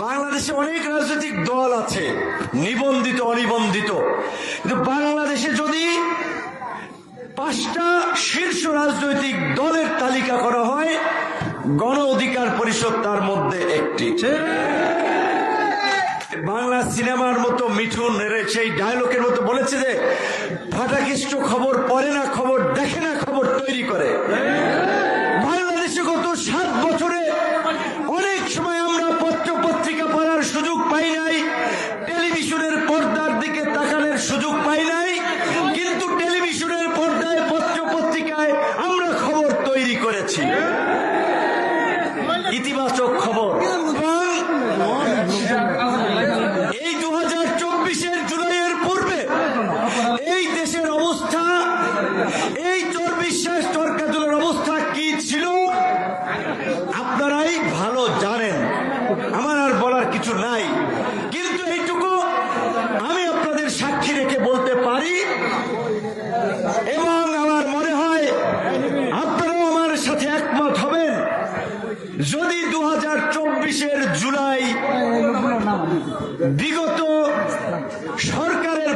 বাংলাদেশে অনেক রাজনৈতিক দল আছে, নিবন্ধিত অনিবন্ধিত, কিন্তু বাংলাদেশে যদি 5টা শীর্ষ রাজনৈতিক দলের তালিকা করা হয়, গণ অধিকার পরিষদ তার মধ্যে একটি। বাংলা সিনেমার মতো মিঠুন সেই ডায়লগের মতো বলেছে যে ফাটাকেষ্ট খবর পড়ে না, খবর দেখে না, খবর তৈরি করে। বাংলাদেশে গত 7 বছরে অনেক সময় আমরা পত্র পত্রিকা পড়ার সুযোগ পাই নাই, টেলিভিশনের পর্দার দিকে তাকানোর সুযোগ পাই নাই, কিন্তু টেলিভিশনের পর্দায় পত্র পত্রিকায় আমরা খবর তৈরি করেছি, ইতিবাচক খবর। এই 2024-এর জুলাইয়ের পূর্বে এই দেশের অবস্থা, এই চর বিশ্বাস চরকাজুলের অবস্থা কি ছিল আপনারাই ভালো জানেন, আমার আর বলার কিছু নাই। কিন্তু এইটুকু আমি আপনাদের সাক্ষী রেখে বলতে পারি, এবং আমার মনে হয় আপনারাও আমার সাথে একমত হবেন, যদি 2024-এর জুলাই বিগত সরকারের